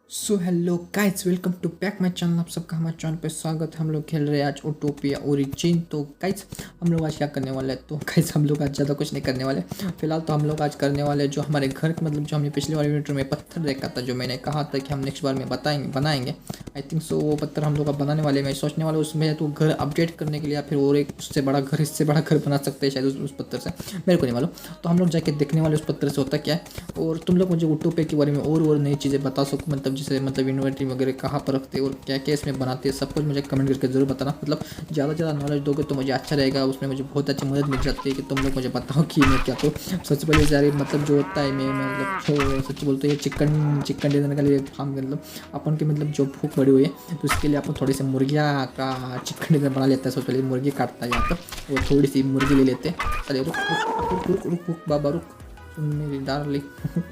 So hello guys, welcome to back my channel. आप सबका हमारे चैनल पे स्वागत है। हम लोग खेल रहे हैं आज ओटोपिया ओरिजिन। तो गाइस हम लोग आज क्या करने वाले हैं, तो गाइस हम लोग आज ज़्यादा कुछ नहीं करने वाले। फिलहाल तो हम लोग आज करने वाले हैं जो हमारे घर के मतलब जो हमने पिछले वाले वीडियो में पत्थर देखा था, जो मैंने कहा था कि हम नेक्स्ट बार में बनाएंगे। आई थिंक सो वो पत्थर हम लोग अब बनाने वाले। मैं सोचने वाला उसमें तो घर अपडेट करने के लिए या फिर और एक उससे बड़ा घर, इससे बड़ा घर बना सकते हैं शायद उस पत्थर से, मेरे को नहीं मालूम। तो हम लोग जाके देखने वाले उस पत्थर से होता क्या है। और तुम लोग मुझे ओटोपिया के बारे में और नई चीज़ें बता सको, मतलब जैसे मतलब इन्वेंटरी वगैरह कहाँ पर रखते हैं और क्या क्या इसमें बनाते हैं, सब कुछ मुझे कमेंट करके जरूर बताना। मतलब ज़्यादा से ज़्यादा नॉलेज दोगे तो मुझे अच्छा रहेगा, उसमें मुझे बहुत अच्छी मदद मिल जाती है कि तुम लोग मुझे बताओ कि मैं क्या। तो सबसे पहले सारे मतलब जो होता है मैं मतलब सच बोलते हैं चिकन डिनर के लिए फार्म मतलब अपन की मतलब जो भूख बढ़ी हुई है, तो उसके लिए अपन थोड़ी सी मुर्गियाँ का चिकन डिनर बना लेता है। सबसे पहले मुर्गी काटता है यहाँ पर, वो थोड़ी सी मुर्गी ले लेते हैं। चलिए रुक रुक रुक रुक रुक रुक बाबा रुक, मेरी डार्लिंग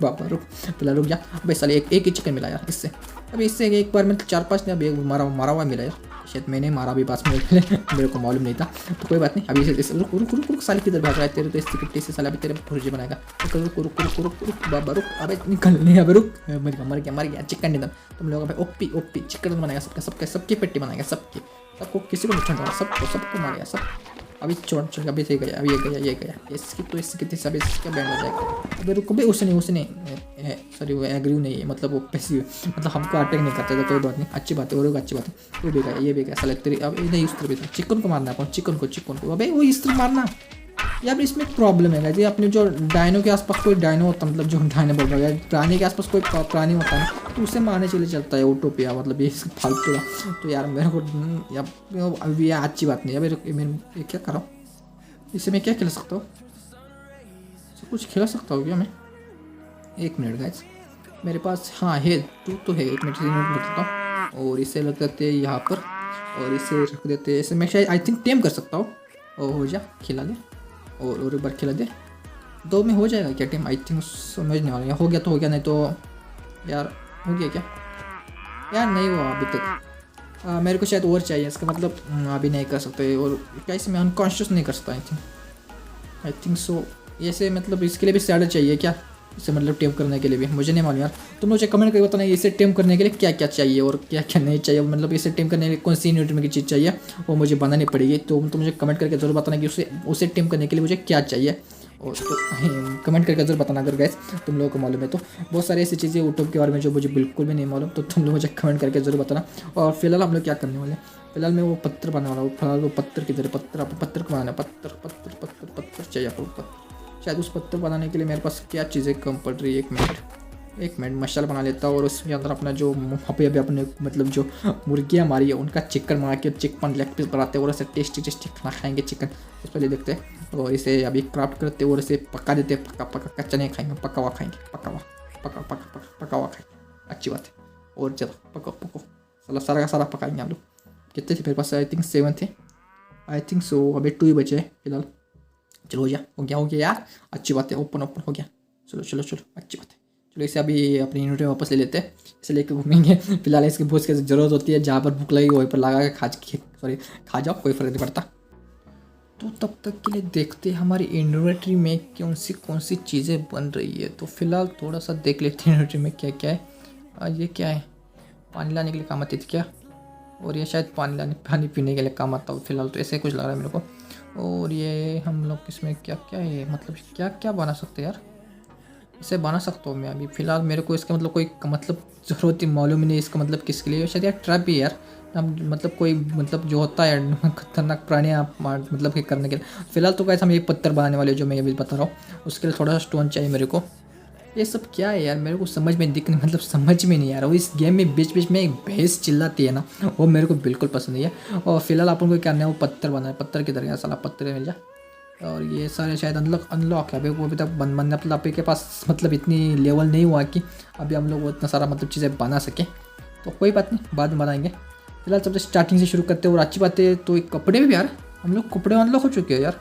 बाबा रुक, पहले रुक जा। भाई साले एक ही चिकन मिला यार इससे। अभी इससे एक बार में 4-5 ने अभी मारा हुआ मिला यार। शायद मैंने मारा भी पास में मेरे को मालूम नहीं था, तो कोई बात नहीं। अभी इसे रुक रुक रुक रुक साले किधर भाग रहा है तेरे, तो इस सिक्योरिटी से साला भी तेरे भुर्जी बनाएगा। रुक रुक रुक रुक रुक बाबा रुक, अबे निकल नहीं, अबे रुक, मर गया चिकन डिनर। तुम लोग अबे ओपी चिकन बनाएगा, सबकी पेटी बनाएगा, सबको किसी को नहीं छोड़ना, सबको मारेगा सब। अभी छोड़ अभी से गया, अभी ये गया इसकी, तो इसकी कितनी सब इसका बैंड हो जाएगा। अबे रुको भाई, उसने सॉरी वो एग्री नहीं है, मतलब वो पैसिव, मतलब हमको अटैक नहीं करता, तो कोई बात नहीं, अच्छी बात है और अच्छी बात है। वो भी गया, ये भी गया साले तेरी। अब नहीं उस तरफ चिकन को मारना है, चिकन को अबे वो इस तरफ मारना यार। इसमें प्रॉब्लम है जी, अपने जो डायनो के आसपास कोई डायनो होता, मतलब जो डायनो बोल रहा है प्राणी के आसपास कोई प्राणी होता है तो उसे मारने के लिए चलता है ओटोपिया, मतलब ये फालतू का। तो यार मेरे को अभी ये अच्छी बात नहीं है। मैं क्या कर रहा हूँ, इससे मैं क्या खिला सकता हूँ, कुछ खिला सकता हूँ क्या मैं? एक मिनट गाइस, मेरे पास हाँ है, तो है, एक मिनट रख देता हूँ। और इसे रख देते हैं यहाँ पर, और इसे रख देते हैं इसे। मैं शायद आई थिंक टेम कर सकता हूँ। और हो जा, खिला दे और एक बार खिला दे, 2 में हो जाएगा क्या टीम? आई थिंक समझने वाला, हो गया तो हो गया, नहीं तो यार हो गया क्या यार? नहीं हुआ अभी तक। मेरे को शायद और चाहिए इसका मतलब, अभी नहीं कर सकते। और क्या इसे मैं अनकॉन्शियस नहीं कर सकता? I think so. ऐसे मतलब इसके लिए भी सैडल चाहिए क्या, इसे मतलब टेम करने के लिए भी? मुझे नहीं मालूम यार, तुम मुझे कमेंट करके बताना इसे टेम करने के लिए क्या क्या चाहिए और क्या क्या नहीं चाहिए। मतलब इसे टेम करने के लिए कौन सी यूनिट में की चीज़ चाहिए वो मुझे बनानी पड़ेगी। तो मुझे कमेंट करके जरूर बताना कि उसे टेम करने के लिए मुझे क्या चाहिए। और तो कमेंट करके जरूर बताना अगर गैस तुम लोगों को मालूम है। तो बहुत सारी ऐसी चीज़ें यूट्यूब के बारे में जो मुझे बिल्कुल भी नहीं मालूम, तो तुम लोग मुझे कमेंट करके जरूर बताना। और फिलहाल हम लोग क्या करने वाले हैं, फिलहाल मैं वो पत्थर बनाने वाला हूँ। फिलहाल वो पत्थर किधर है, पत्थर को बनाना है, पत्थर चाहिए आपको। शायद उस पत्थर बनाने के लिए मेरे पास क्या चीज़ें कम पड़ रही है। एक मिनट मसाला बना लेता हूँ, और उसके अंदर अपना जो अभी अपने मतलब जो मुर्गियाँ मारी है उनका चिकन बना के चिकन लेग पीस बनाते हैं और ऐसे टेस्टी खाना खाएंगे चिकन। उस पहले देखते हैं, और इसे अभी क्राफ्ट करते हैं और इसे पका देते हैं। पका कच्चा नहीं खाएंगे, पका हुआ खाएंगे, पका हुआ खाएंगे, अच्छी बात है। और चलो पको सारा का सारा पकाएंगे हम लोग। कितने थे मेरे पास? आई थिंक 7 थे, आई थिंक सो। अभी 2 ही बचे हैं फिलहाल। चलो हो गया यार, अच्छी बात है। ओपन हो गया, चलो अच्छी बात है। चलो इसे अभी अपनी यूनिट में वापस ले लेते हैं, इसे लेके घूमेंगे। फिलहाल इसकी भूख की ज़रूरत होती है, जहाँ पर भूख लगी वहीं पर लगा के खा जाओ, कोई फ़र्क नहीं पड़ता। तो तब तक के लिए देखते हैं हमारी इन्वेंटरी में कौन सी चीज़ें बन रही है। तो फिलहाल थोड़ा सा देख लेते हैं इन्वेंटरी में क्या क्या है। ये क्या है, पानी लाने के लिए काम आती थी क्या? और ये शायद पानी पीने के लिए काम आता हो। फिलहाल तो ऐसे कुछ लग रहा है मेरे को। और ये हम लोग इसमें क्या क्या है, मतलब क्या क्या बना सकते हैं यार? इसे बना सकता हूँ मैं अभी फिलहाल। मेरे को इसका मतलब कोई मतलब ज़रूरत ही मालूम ही नहीं इसका मतलब किसके लिए। शायद यार ट्रैप भी यार, मतलब कोई मतलब जो होता है खतरनाक प्राणी मतलब करने के लिए। फिलहाल तो कैसे हम ये पत्थर बनाने वाले जो मैं अभी बता रहा हूँ, उसके लिए थोड़ा सा स्टोन चाहिए मेरे को। ये सब क्या है यार, मेरे को समझ में मतलब समझ में नहीं आ रहा। वो इस गेम में बीच में एक भैंस चिल्लाती है ना, वो मेरे को बिल्कुल पसंद नहीं है। और फिलहाल अपन को क्या करना है, वो पत्थर बनाना है। पत्थर किधर गया साला, पत्थर मिल जा। और ये सारे शायद अनलॉक है अभी, वो अभी तक बनने मतलब आपके पास मतलब इतनी लेवल नहीं हुआ कि अभी हम लोग वो इतना सारा मतलब चीज़ें बना सकें। तो कोई बात नहीं, बाद में बनाएंगे। फिलहाल सबसे स्टार्टिंग से शुरू करते हैं। और अच्छी बात है तो एक कपड़े भी यार, हम लोग कपड़े अनलॉक हो चुके हैं यार।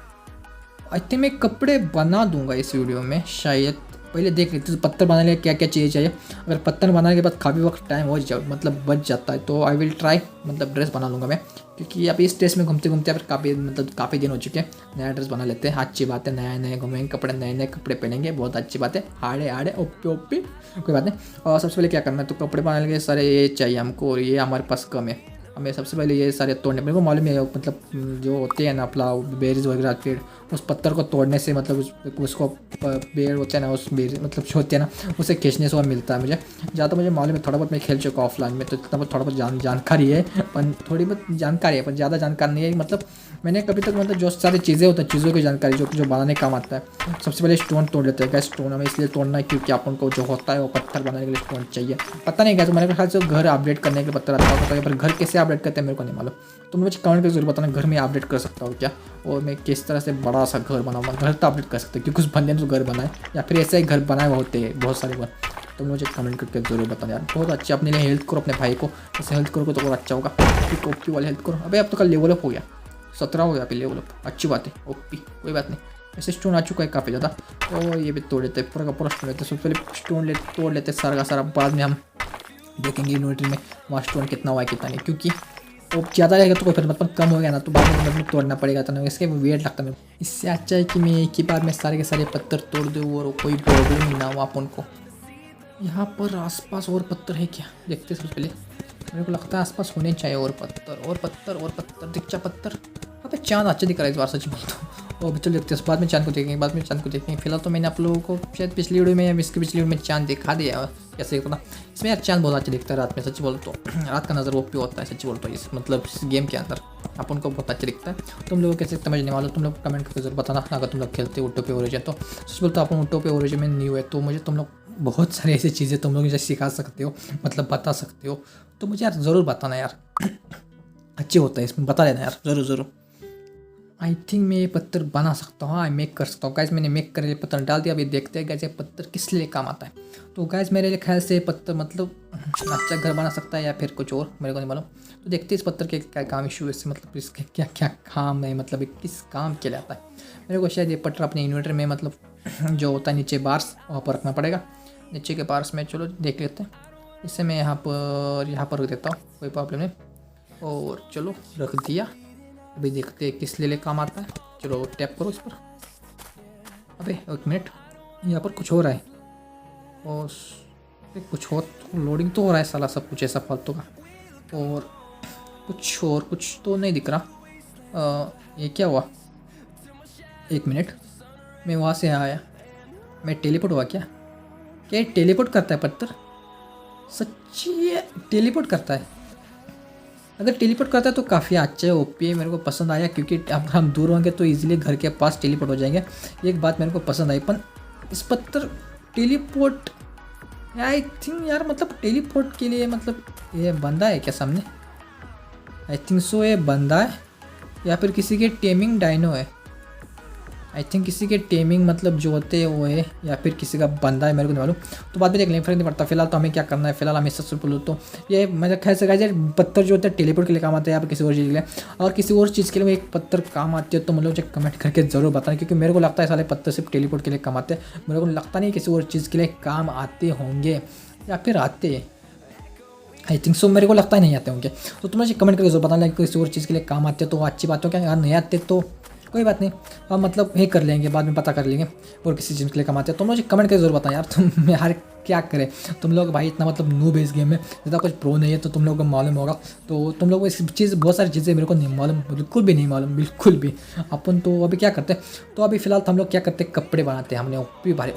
आई थिंक मैं कपड़े बना दूंगा इस वीडियो में शायद। पहले देख लेते पत्थर बनाने के लिए क्या क्या चीज़ चाहिए। अगर पत्थर बनाने के बाद काफ़ी वक्त टाइम हो जाए मतलब बच जाता है तो आई विल ट्राई मतलब ड्रेस बना लूँगा मैं, क्योंकि अभी इस ड्रेस में घूमते घूमते फिर काफ़ी दिन हो चुके हैं। नया ड्रेस बना लेते हैं, अच्छी बात है, नया नए घूमेंगे, कपड़े नए नए कपड़े पहनेंगे, बहुत अच्छी बात है। हाड़े हाड़े ओपी ओपी कोई बात नहीं। और सबसे पहले क्या करना है, तो कपड़े बनाने के सारे ये चाहिए हमको, और ये हमारे पास कम है। हमें सबसे पहले ये सारे तोड़ने, मेरे को मालूम है मतलब जो होते हैं ना अपना बेरीज वगैरह पेड़, उस पत्थर को तोड़ने से मतलब उसको पेड़ होते हैं ना, उस बेर मतलब जो होते हैं ना उसे खींचने से वो मिलता है मुझे। ज़्यादा मुझे मालूम है, थोड़ा बहुत मैं खेल चुका ऑफलाइन में, तो इतना बहुत थोड़ा बहुत जानकारी है, पर थोड़ी बहुत जानकारी है, पर ज़्यादा जानकारी नहीं है। मतलब मैंने कभी तक मतलब जो सारी चीज़ें होती हैं, चीज़ों की जानकारी जो बनाने काम आता है। सबसे पहले स्टोन तोड़ लेते हैं। स्टोन हमें इसलिए तोड़ना है क्योंकि अपन को जो होता है वो पत्थर बनाने के लिए स्टोन चाहिए। पता नहीं क्या, तो मेरे ख्याल से घर अपडेट करने के लिए पत्थर आता होता है, पर घर कैसे अपडेट करते हैं मेरे को नहीं मालूम। तुम मुझे कमेंट करके जरूर बताना घर में अपडेट कर सकता हूँ क्या, और मैं किस तरह से बड़ा सा घर बनाऊंगा। घर तो अपडेट कर सकते हैं क्योंकि उस बंदे ने जो घर बनाए या फिर ऐसे ही घर बनाए हुए होते हैं बहुत सारे घर। तो मुझे कमेंट करके जरूर बताना यार। बहुत अच्छे अपने लिए हेल्थ करो, अपने भाई को ऐसे हेल्थ करोगे तो बहुत अच्छा होगा। ओपी वाले हेल्थ करो। अबे अब तो कल लेवल अप हो गया, 17 हो गया अभी लेवल अप, अच्छी बात है। ओपी कोई बात नहीं, ऐसे स्टोन आ चुका है काफ़ी ज़्यादा। तो ये भी तोड़ लेते हैं, पूरा का पूरा स्टोन लेते हैं। सबसे पहले स्टोन तोड़ लेते सारा का सारा, बाद में हम देखेंगे इन्वेंटरी में वहाँ स्टोन कितना हुआ है कितना नहीं, क्योंकि वो ज़्यादा रहेगा तो कोई फिर मतलब कम हो गया ना तो बाद में मतलब तोड़ना पड़ेगा, तो इसके वेट लगता है मेरे को। इससे अच्छा है कि मैं एक ही बार में सारे के सारे पत्थर तोड़ दूँ और कोई प्रॉब्लम ही ना हो अपन को। यहाँ पर आसपास और पत्थर है क्या, देखते सबसे पहले। मेरे को लगता है आसपास होने चाहिए और पत्थर और पत्थर और पत्थर। दिखचा पत्थर। अबे चांद अच्छा दिख रहा है इस बार, सच बोलता हूँ। और अभी चलो देखते हैं, बाद में चांद को देखेंगे, बाद में चांद को देखेंगे। फिलहाल तो मैंने आप लोगों को शायद पिछली वीडियो में या इसकी पिछली वीडियो में चांद दिखा दिया कैसे पता। इसमें यार चांद बहुत अच्छा दिखता है रात में, सच बोल तो रात का नज़र वो भी होता है, सच बोल तो इस मतलब इस गेम के अंदर अपन को बहुत अच्छा दिखता है। तुम लोगों कैसे समझने वाले तुम लोग कमेंट करके जरूर बताना। अगर तुम लोग खेलते हो ओटोपे ओरिजिन, तो सच बोलते अपन ओटोपे ओरिजिन में न्यू है, तो मुझे तुम लोग बहुत सारी ऐसी चीज़ें तुम लोग मुझे सिखा सकते हो, मतलब बता सकते हो, तो मुझे यार ज़रूर बताना यार। अच्छे होता है इसमें, बता देना यार ज़रूर ज़रूर। आई थिंक मैं ये पत्थर बना सकता हूँ, हाँ मेक कर सकता हूँ गाइस। मैंने मेक कर पत्थर डाल दिया। अभी देखते हैं गाइस ये पत्थर किस लिए काम आता है। तो गाइस मेरे ख्याल से पत्थर मतलब अच्छा घर बना सकता है या फिर कुछ और, मेरे को नहीं मालूम। तो देखते हैं इस पत्थर के क्या काम इशू है इससे, मतलब इसके क्या क्या काम है, मतलब किस काम के लिए आता है। मेरे को शायद ये पत्थर अपने इन्वर्टर में मतलब जो होता है नीचे बार्स वहाँ पर रखना पड़ेगा, नीचे के बार्स में। चलो देख लेते हैं। इससे मैं यहाँ पर रख देता हूँ, कोई प्रॉब्लम नहीं। और चलो रख दिया। अभी देखते हैं किस लिए काम आता है। चलो टैप करो इस पर। अबे एक मिनट, यहाँ पर कुछ हो रहा है और कुछ हो लोडिंग तो हो रहा है साला, सब कुछ ऐसा फालतू का, और कुछ तो नहीं दिख रहा। ये क्या हुआ, एक मिनट, मैं वहाँ से आया, मैं टेलीपोर्ट हुआ क्या? क्या ये टेलीपोर्ट करता है पत्थर? सच्ची ये टेलीपोर्ट करता है? अगर टेलीपोर्ट करता है तो काफ़ी अच्छा है, ओपी है, मेरे को पसंद आया, क्योंकि अगर हम दूर होंगे तो इजीली घर के पास टेलीपोर्ट हो जाएंगे। एक बात मेरे को पसंद आई, पर इस पत्थर टेलीपोर्ट आई थिंक यार, मतलब टेलीपोर्ट के लिए मतलब ये बंदा है क्या सामने? आई थिंक सो ये बंदा है या फिर किसी के टेमिंग डायनो है। आई थिंक किसी के टेमिंग मतलब जो होते हैं वो है, या फिर किसी का बंदा है, मेरे को नहीं मालूम। तो बाद में देख लेंगे, फर्क नहीं पड़ता। फिलहाल तो हमें क्या करना है, फिलहाल हमें सबसे बोलूँ तो ये मेरे ख्याल से गाइस पत्थर जो होता है टेलीपोर्ट के लिए काम आता है या फिर किसी और चीज़ के लिए। और किसी और चीज़ के लिए एक पत्थर काम आती है तो मतलब मुझे कमेंट करके ज़रूर बताएं, क्योंकि मेरे को लगता है सारे पत्थर सिर्फ टेलीपोर्ट के लिए काम आते हैं। मेरे को लगता नहीं किसी और चीज़ के लिए काम आते होंगे या फिर आते हैं। आई थिंक सो, मेरे को लगता है नहीं आते होंगे। तो तुम मुझे कमेंट करके जरूर बताना कि किसी और चीज़ के लिए काम आते हैं तो अच्छी बात हो क्या, यार नहीं आते तो कोई बात नहीं, हम मतलब ये कर लेंगे, बाद में पता कर लेंगे और किसी चीज़ के लिए कमाते हैं। तो मुझे कमेंट करके जरूर बताएं यार, तुम यार क्या करें तुम लोग भाई, इतना मतलब नूब है इस गेम में, ज़्यादा कुछ प्रो नहीं है, तो तुम लोगों को मालूम होगा। तो तुम लोगों को इस चीज़ बहुत सारी चीज़ें मेरे को नहीं मालूम, बिल्कुल भी नहीं मालूम, बिल्कुल भी। अपन तो अभी क्या करते हैं, तो अभी फ़िलहाल हम लोग क्या करते हैं, कपड़े बनाते हैं। हमने ओपी भाई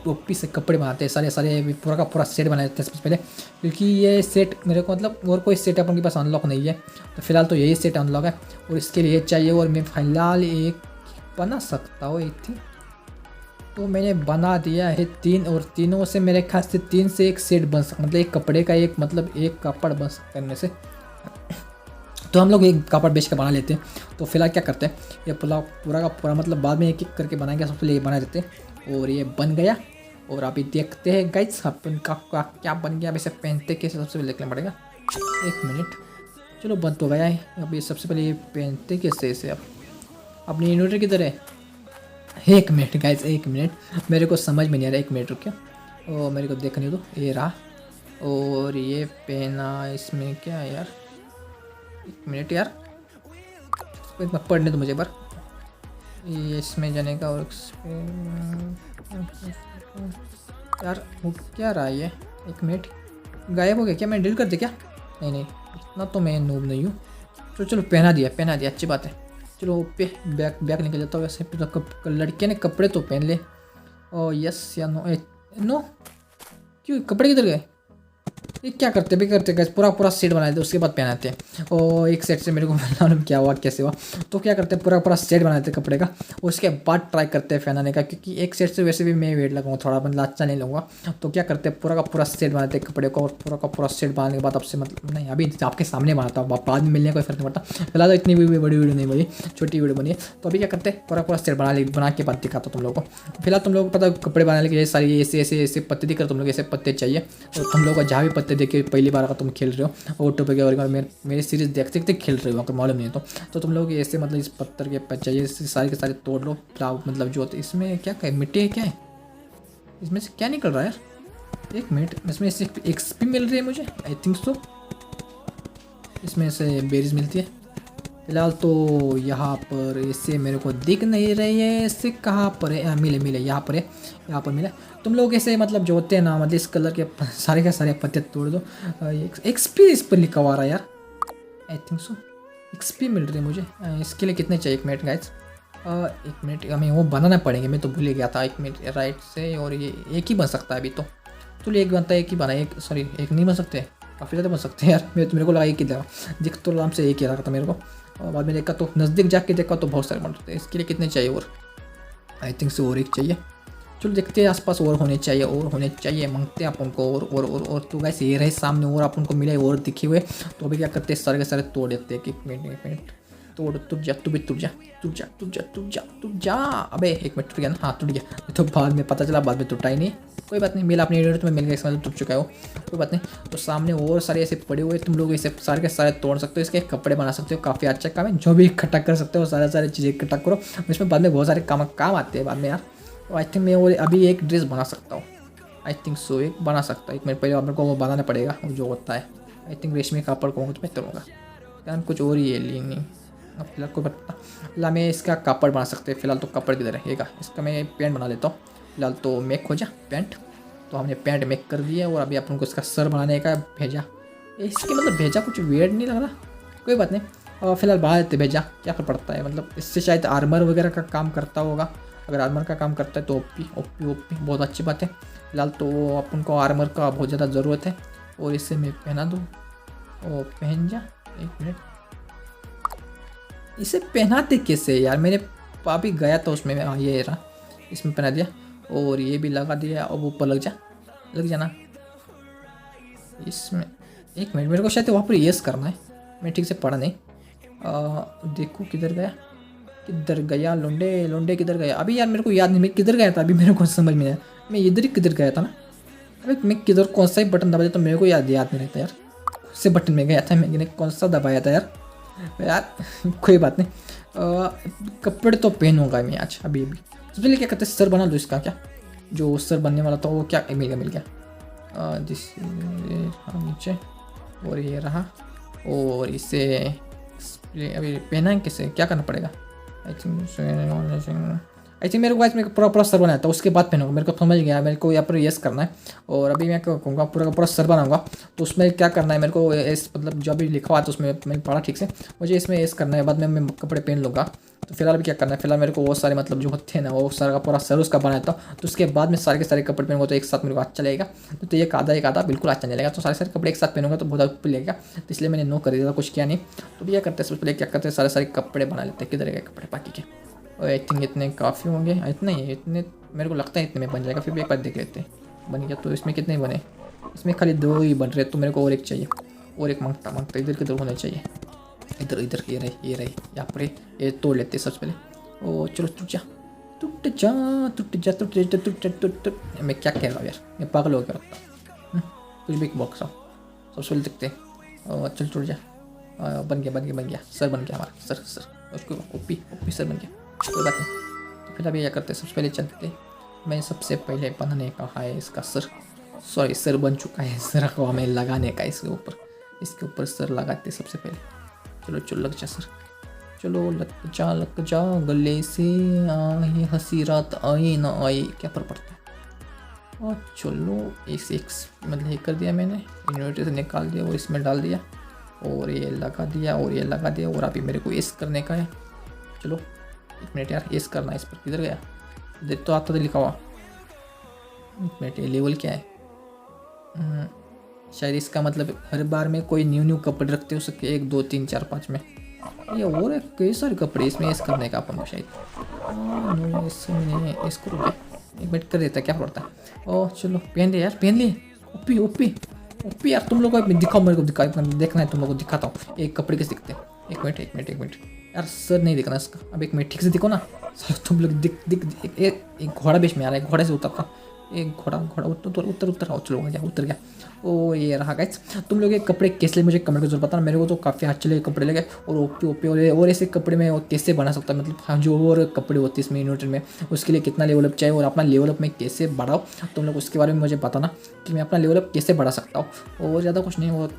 ओपी से कपड़े बनाते हैं, सारे पूरा का पूरा सेट बना देते हैं सबसे पहले, क्योंकि ये सेट मेरे को मतलब और कोई सेट अपन के पास अनलॉक नहीं है। तो फिलहाल तो यही सेट अनलॉक है और इसके लिए चाहिए, और मैं फिलहाल एक बना सकता हूँ एक थी, तो मैंने बना दिया है 3, और तीनों से मेरे ख्याल से 3 से एक सेट बन सकता, मतलब एक कपड़े का एक मतलब एक कपड़ बन करने से। तो हम लोग एक कपड़ बेच कर बना लेते हैं। तो फिलहाल क्या करते हैं, ये पूरा का पूरा मतलब बाद में एक एक करके बनाएंगे, सबसे पहले ये बना देते हैं, और ये बन गया। और अभी देखते हैं गाइस अपन का क्या बन गया। अभी से पहनते कैसे सबसे पहले देखना पड़ेगा, एक मिनट। चलो बन तो गया है। अभी सबसे पहले ये पहनते कैसे इसे, अब अपनी इन्वर्टर की तरह एक मिनट गाइस, एक मिनट, मेरे को समझ में नहीं आ रहा, एक मिनट रुकिए। ओ मेरे को देखने दो, ये रहा। और ये पेना इसमें क्या है यार, एक मिनट यार, इतना पढ़ने दो मुझे एक बार। ये इसमें जाने का, और यार वो क्या रहा ये, एक मिनट, गायब हो गया क्या, मैं डिलीट कर दिया क्या? नहीं नहीं, इतना तो मैं नूब नहीं हूँ। तो चलो पहना दिया, अच्छी बात है। चलो पे बैग बैग निकल जाता हूँ वैसे। तो लड़के ने कपड़े तो पहन ले। ओ यस या नो, नो क्यों, कपड़े किधर गए? ये क्या करते भी करते गए, पूरा पूरा सेट बना देते उसके बाद पहनाते हैं। और एक सेट से मेरे को मालूम क्या हुआ कैसे हुआ। तो क्या करते हैं, पूरा पूरा सेट बना देते कपड़े का, उसके बाद ट्राई करते हैं पहनाने का, क्योंकि एक सेट से वैसे भी मैं वेट लगाऊंगा थोड़ा, मतलब अच्छा नहीं लूँगा। तो क्या करते हैं, पूरा का पूरा सेट बनाते हैं कपड़े को, और पूरा का पूरा सेट बनाने के बाद आपसे मतलब नहीं, अभी आपके सामने बनाता हूँ, बाद में मिलने कोई फर्क नहीं पड़ता। फिलहाल तो इतनी भी बड़ी वीडियो नहीं बनी, छोटी वीडियो बनी है। तो अभी क्या करते हैं, पूरा पूरा सेट बना के बाद दिखाता हूँ तुम लोगों को। फिलहाल तुम लोगों को पता कपड़े बनाने के लिए सारी ऐसे पत्ते दिख रहे, तुम लोग ऐसे पत्ते चाहिए। और तुम लोग को जहाँ भी पत्ते देखे पहली बार अगर तुम खेल रहे हो ऑटो पे और मेरी सीरीज देखते देखते खेल रहे हो अगर मालूम नहीं है तो तुम लोग ऐसे मतलब इस पत्थर के चाहिए, सारे के सारे तोड़ लो। मतलब जो इसमें क्या मिट्टी है, क्या है इसमें से, क्या निकल रहा है यार? एक मिनट, इसमें से एक्सपी मिल रही है मुझे, आई थिंक सो। इसमें से बेरीज मिलती है। फिलहाल तो यहाँ पर ऐसे मेरे को दिख नहीं रही है, ऐसे कहाँ पर है? मिले यहाँ पर है, यहाँ पर मिला। तुम लोग ऐसे मतलब जो होते हैं ना, मतलब इस कलर के सारे के सारे पत्ते तोड़ दो। एक्सपी इस पर लिखा हुआ रहा यार, आई थिंक सो एक्सपी मिल रही है मुझे। इसके लिए कितने चाहिए, एक मिनट गाइस, एक मिनट, हमें वो बनाना पड़ेंगे, मैं तो भूल ही गया था। एक मिनट, राइट से, और ये एक ही बन सकता है अभी तो। चलो एक बनता है, एक ही बना, एक सॉरी एक नहीं बन सकते, काफ़ी ज़्यादा बन सकते हैं यार। मेरे को लगा एक ही था, दिख तो आराम से एक ही रहा था मेरे को। और बाद में देखा तो नज़दीक जाके देखा तो बहुत सारे बन सकते हैं। इसके लिए कितने चाहिए, और आई थिंक से और एक चाहिए। चलो देखते हैं आसपास और होने चाहिए, और होने चाहिए, मांगते हैं अपन को और तो गैस ये रहे सामने, और अपन को मिले और दिखे हुए। तो अभी क्या करते हैं, सारे के सारे तोड़ देते हैं। एक मिनट तोड़, टूट जा, तू भी टूट जा। अबे एक मिनट टूट गया ना, हाँ टूट गया। तो बाद में पता चला, बाद में टूटा ही नहीं, कोई बात नहीं, मिला अपनी यूनिट में मिल गया, इसका मतलब टूट चुका है वो, कोई बात नहीं। तो सामने और सारे ऐसे पड़े हुए, तुम लोग इसे सारे के सारे तोड़ सकते हो, इसके कपड़े बना सकते हो, काफ़ी अच्छा काम है। जो भी इकट्ठा कर सकते हो सारे चीज़ें इकट्ठा करो, इसमें बाद में बहुत सारे काम आते हैं बाद में यार। तो आई थिंक मैं वो अभी एक ड्रेस बना सकता हूँ, आई थिंक सो एक बना सकता है। एक मिनट पहले आप मेरे को वो बनाना पड़ेगा जो होता है, आई थिंक रेशमी कपड़ को तो बेहतर होगा यार, कुछ और ही है नहीं फिलहाल को पता। फिलहाल मैं इसका कपड़ बना सकते हैं। फिलहाल तो कपड़ किधर रहेगा, इसका मैं पैंट बना लेता हूँ। फिलहाल तो मेक हो जा पैंट, तो हमने पैंट मेक कर दिया। और अभी अपन को इसका सर बनाने का भेजा, इसके मतलब भेजा कुछ वेट नहीं लग रहा, कोई बात नहीं। और फिलहाल बना देते भेजा, क्या कर पड़ता है, मतलब इससे शायद आर्मर वगैरह का काम करता होगा। अगर आर्मर का काम करता है तो ओपी बहुत अच्छी बात है। फिलहाल तो अपन को आर्मर का बहुत ज़्यादा ज़रूरत है। और इससे मैं पहना दूँ, ओ पहन जा, एक मिनट, इसे पहनाते कैसे यार, मैंने अभी गया था उसमें, हाँ ये रहा, इसमें पहना दिया। और ये भी लगा दिया, अब ऊपर लग जाना इसमें। एक मिनट, मेरे को शायद वहाँ पर यस करना है, मैं ठीक से पढ़ा नहीं। देखो किधर गया लोंडे किधर गया अभी यार, मेरे को याद नहीं मैं किधर गया था अभी, मेरे को समझ में आया, मैं इधर ही किधर गया था ना। अभी मैं किधर कौन सा ही बटन दबाया तो मेरे को याद नहीं रहता यार, कौन से बटन में गया था मैंने, कौन सा दबाया था यार कोई बात नहीं। कपड़े तो पहनूंगा मैं आज अभी। सबसे पहले क्या करते हैं, सर बना दो इसका, क्या जो सर बनने वाला था वो क्या मिल गया जिस नीचे, और ये रहा। और इसे अभी पहना है कैसे, क्या करना पड़ेगा, आई थिंक मेरे को इसमें पूरा सर बनाया था, उसके बाद पहनूंगा, मेरे को समझ गया। मेरे को यहाँ पर यस करना है। और अभी मैं क्या कहूँगा, पूरा सर बनाऊंगा। तो उसमें क्या करना है मेरे को, इस मतलब जो भी लिखा हुआ था उसमें मैं पढ़ा ठीक से, मुझे इसमें यस करना है, बाद में मैं कपड़े पहन लूँगा। तो फिलहाल अभी क्या करना है, फिलहाल मेरे को वो सारे मतलब जो होते हैं ना, वो सारा का पूरा सर उसका बनाया था। तो उसके बाद में सारे के सारे कपड़े पहनूंगा, तो एक साथ मेरे को अच्छा लगेगा। तो एक आधा बिल्कुल अच्छा नहीं लगेगा, तो सारे कपड़े एक साथ पहनूंगा तो बहुत अच्छा लगेगा। तो इसलिए मैंने नो कर दिया था, कुछ किया नहीं। तो भैया करते हैं, सबसे पहले क्या करते हैं, सारे कपड़े बना लेते हैं। किधर गए कपड़े बाकी के, और आई थिंक इतने काफ़ी होंगे, इतने ही, इतने मेरे को लगता है इतने में बन जाएगा। फिर भी एक बार देख लेते हैं बन गया तो। इसमें कितने बने, इसमें खाली 2 ही बन रहे, तो मेरे को और एक चाहिए, और एक मांगता इधर किधर होने चाहिए, इधर ये रहे यहाँ पर, ये तोड़ लेते सबसे पहले। ओ चलो टूट जा। मैं क्या कह रहा हूँ यार, मैं पागल हो गया लगता, कुछ भी बॉक्स आओ सबसे पहले दिखते हैं। चल टूट जा, बन गया सर, बन गया हमारा सर उसको ओपी सर बन गया, कोई बात नहीं। फिर अभी क्या करते हैं, सबसे पहले चलते, मैं सबसे पहले बनाने का है इसका सर, सॉरी सर बन चुका है, सर को हमें लगाने का इसके ऊपर सर लगाते सबसे पहले। चलो चलो लग जा सर, चलो लग जा गले से, आए हंसी रात आए ना आए, क्या फर्क पड़ता है। और चलो इस एक मतलब ये कर दिया मैंने, इन्वर्टर से निकाल दिया और इसमें डाल दिया और ये लगा दिया और ये लगा दिया। और अभी मेरे को एस करने का है। चलो 1 मिनट यार, एस करना है इस पर, किधर गया, देख तो आता तो लिखा हुआ। 1 मिनट, ये लेवल क्या है, शायद इसका मतलब हर बार में कोई न्यू कपड़े रखते हो सके, 1 2 3 4 5 में ये और है कई सारे कपड़े इसमें एस करने का अपन को शायद। इसमें इसको 1 मिनट कर देता, क्या पड़ता है। ओह चलो पहन ले यार, पहन ले। ओपी ओपी ओपी यार, तुम लोग को दिखाओ, मेरे को देखना है, तुम लोग को दिखाता हूँ एक कपड़े कैसे दिखते हैं। 1 मिनट यार, सर नहीं दिखना इसका। अब 1 मिनट ठीक से दिखो ना, तुम लोग दिख एक घोड़ा बीच में आ रहा है, घोड़े से उतरता, एक घोड़ा उतर आओ, चलो गया, उतर गया। ओ ये रहा गाइस। तुम लोग ये कपड़े कैसे मुझे कमेंट में जरूर बताना, मेरे को तो काफ़ी अच्छे लगे कपड़े लगे। और ओपी और ऐसे कपड़े में कैसे बना सकता है, मतलब हाँ जो और कपड़े होते हैं इसमें इन्वर्टर में, उसके लिए कितना लेवल अप चाहिए और अपना लेवल अप में कैसे बढ़ाओ, तुम लोग उसके बारे में मुझे बताना कि मैं अपना लेवल अप कैसे बढ़ा सकता हूँ। और ज़्यादा कुछ नहीं, वो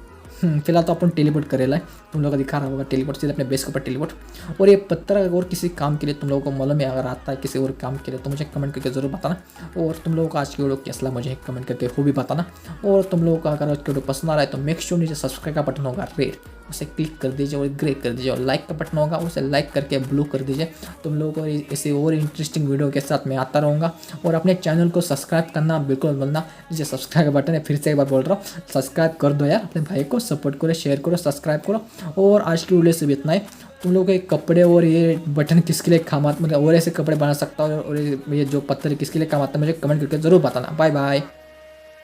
फिलहाल तो अपन टेलीपोर्ट करेला है, तुम लोगों को दिखा रहा होगा टेलीपोर्ट सीधे अपने बेस के ऊपर टेलीपोर्ट। और ये पत्थर अगर और किसी काम के लिए तुम लोगों को मालूम है, अगर आता है किसी और काम के लिए, तो मुझे कमेंट करके ज़रूर बताना। और तुम लोगों को आज की वीडियो कैसा लगा मुझे कमेंट करके वो भी बताना। और तुम लोगों को अगर आज की वीडियो पसंद आ रहा है तो मेक श्योर नीचे सब्सक्राइब का बटन होगा रेड, उसे क्लिक कर दीजिए और ग्रे कर दीजिए। और लाइक का बटन होगा उसे लाइक करके ब्लू कर दीजिए। तुम लोगों को ऐसे और इंटरेस्टिंग वीडियो के साथ मैं आता रहूँगा। और अपने चैनल को सब्सक्राइब करना बिल्कुल भूलना, नीचे सब्सक्राइब का बटन है, फिर से एक बार बोल रहा हूँ, सब्सक्राइब कर दो यार, अपने भाई को सपोर्ट करो, शेयर करो, सब्सक्राइब करो। और आज की वीडियो से भी इतना ही। तुम लोगों के कपड़े और ये बटन किसके लिए काम आते, मतलब और ऐसे कपड़े बना सकता हूँ और ये जो पत्थर किसके लिए काम आता है, मुझे कमेंट करके ज़रूर बताना। Bye bye.